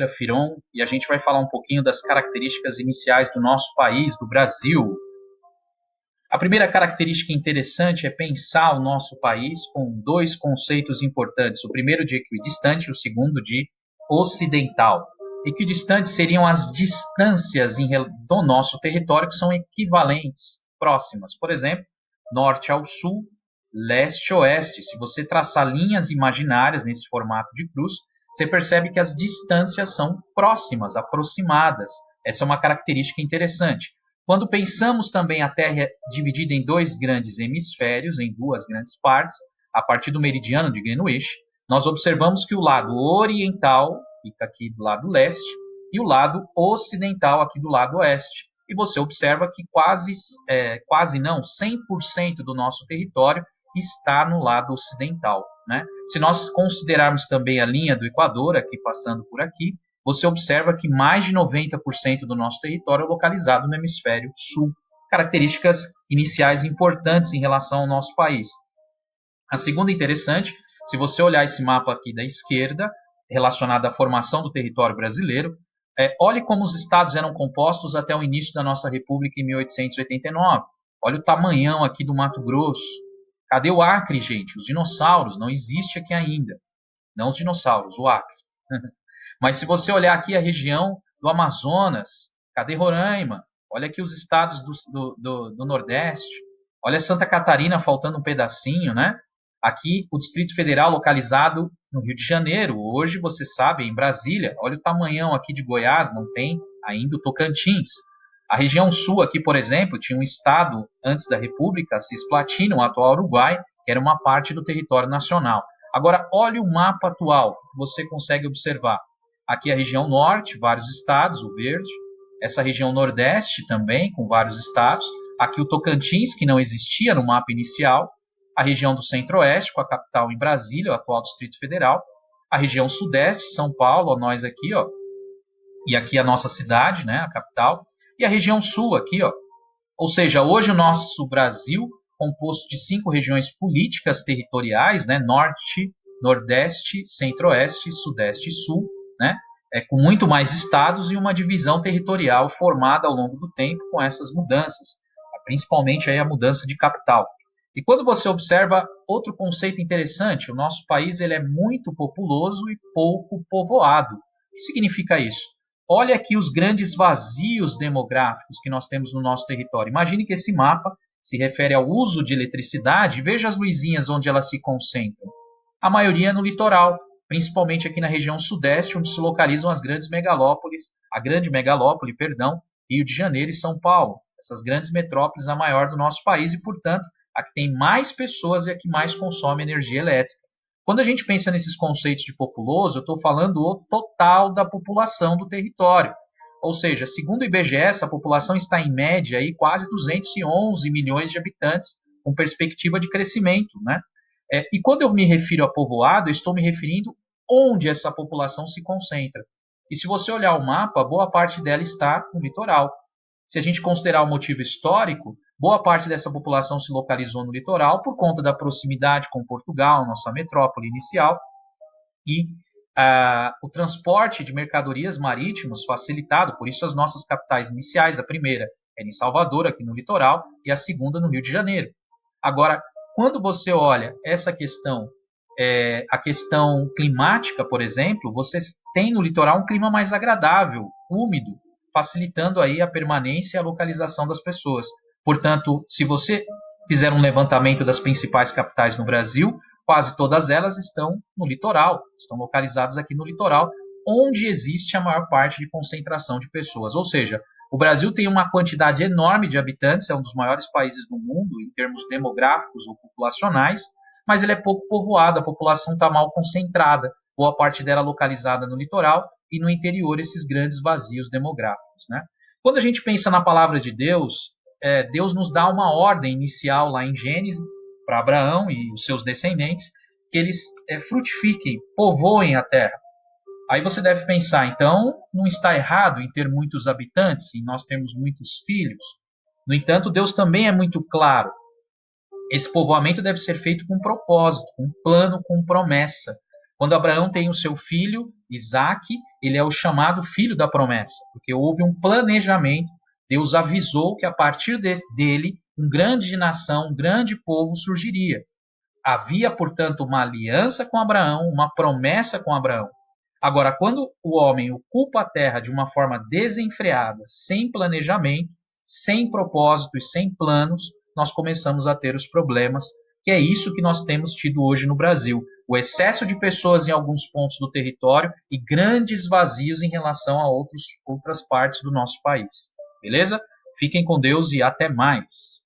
Firon e a gente vai falar um pouquinho das características iniciais do nosso país, do Brasil. A primeira característica interessante é pensar o nosso país com dois conceitos importantes. O primeiro de equidistante e o segundo de ocidental. Equidistantes seriam as distâncias do nosso território que são equivalentes, próximas. Por exemplo, norte ao sul, leste a oeste. Se você traçar linhas imaginárias nesse formato de cruz, você percebe que as distâncias são próximas, aproximadas. Essa é uma característica interessante. Quando pensamos também a Terra é dividida em dois grandes hemisférios, em duas grandes partes, a partir do meridiano de Greenwich, nós observamos que o lado oriental fica aqui do lado leste e o lado ocidental aqui do lado oeste. E você observa que quase não, 100% do nosso território está no lado ocidental, né? Se nós considerarmos também a linha do Equador, aqui passando por aqui, você observa que mais de 90% do nosso território é localizado no hemisfério sul. Características iniciais importantes em relação ao nosso país. A segunda interessante, se você olhar esse mapa aqui da esquerda, relacionado à formação do território brasileiro, olhe como os estados eram compostos até o início da nossa república em 1889. Olha o tamanhão aqui do Mato Grosso. Cadê o Acre, gente? Os dinossauros, não existe aqui ainda. Não os dinossauros, o Acre. Mas se você olhar aqui a região do Amazonas, cadê Roraima? Olha aqui os estados do Nordeste. Olha Santa Catarina faltando um pedacinho, né? Aqui o Distrito Federal localizado no Rio de Janeiro. Hoje, você sabe, em Brasília. Olha o tamanhão aqui de Goiás, não tem ainda o Tocantins. A região sul aqui, por exemplo, tinha um estado antes da República, Cisplatina, o atual Uruguai, que era uma parte do território nacional. Agora, olhe o mapa atual, que você consegue observar. Aqui a região norte, vários estados, o verde. Essa região nordeste também, com vários estados. Aqui o Tocantins, que não existia no mapa inicial. A região do centro-oeste, com a capital em Brasília, o atual Distrito Federal. A região sudeste, São Paulo, nós aqui, ó. E aqui a nossa cidade, né, a capital. E a região sul aqui, ó. Ou seja, hoje o nosso Brasil, composto de 5 regiões políticas territoriais, né, norte, nordeste, centro-oeste, sudeste e sul, né, com muito mais estados e uma divisão territorial formada ao longo do tempo com essas mudanças, principalmente aí a mudança de capital. E quando você observa outro conceito interessante, o nosso país ele é muito populoso e pouco povoado. O que significa isso? Olha aqui os grandes vazios demográficos que nós temos no nosso território. Imagine que esse mapa se refere ao uso de eletricidade. Veja as luzinhas onde elas se concentram. A maioria no litoral, principalmente aqui na região sudeste, onde se localizam as grandes megalópolis, a grande megalópole, perdão, Rio de Janeiro e São Paulo. Essas grandes metrópoles, a maior do nosso país e, portanto, a que tem mais pessoas e a que mais consome energia elétrica. Quando a gente pensa nesses conceitos de populoso, eu estou falando o total da população do território. Ou seja, segundo o IBGE, essa população está em média aí quase 211 milhões de habitantes, com perspectiva de crescimento, né? E quando eu me refiro a povoado, eu estou me referindo onde essa população se concentra. E se você olhar o mapa, boa parte dela está no litoral. Se a gente considerar o motivo histórico, boa parte dessa população se localizou no litoral por conta da proximidade com Portugal, nossa metrópole inicial, e o transporte de mercadorias marítimos facilitado, por isso as nossas capitais iniciais, a primeira era em Salvador, aqui no litoral, e a segunda no Rio de Janeiro. Agora, quando você olha essa questão, a questão climática, por exemplo, você tem no litoral um clima mais agradável, úmido, facilitando aí a permanência e a localização das pessoas. Portanto, se você fizer um levantamento das principais capitais no Brasil, quase todas elas estão no litoral, estão localizadas aqui no litoral, onde existe a maior parte de concentração de pessoas. Ou seja, o Brasil tem uma quantidade enorme de habitantes, é um dos maiores países do mundo em termos demográficos ou populacionais, mas ele é pouco povoado, a população está mal concentrada, boa parte dela localizada no litoral e no interior esses grandes vazios demográficos, né? Quando a gente pensa na palavra de Deus, Deus nos dá uma ordem inicial lá em Gênesis para Abraão e os seus descendentes, que eles frutifiquem, povoem a terra. Aí você deve pensar, então, não está errado em ter muitos habitantes, em nós termos muitos filhos. No entanto, Deus também é muito claro. Esse povoamento deve ser feito com propósito, com plano, com promessa. Quando Abraão tem o seu filho, Isaque, ele é o chamado filho da promessa, porque houve um planejamento, Deus avisou que a partir dele, uma grande nação, um grande povo surgiria. Havia, portanto, uma aliança com Abraão, uma promessa com Abraão. Agora, quando o homem ocupa a terra de uma forma desenfreada, sem planejamento, sem propósito e sem planos, nós começamos a ter os problemas, que é isso que nós temos tido hoje no Brasil. O excesso de pessoas em alguns pontos do território e grandes vazios em relação a outras partes do nosso país. Beleza? Fiquem com Deus e até mais.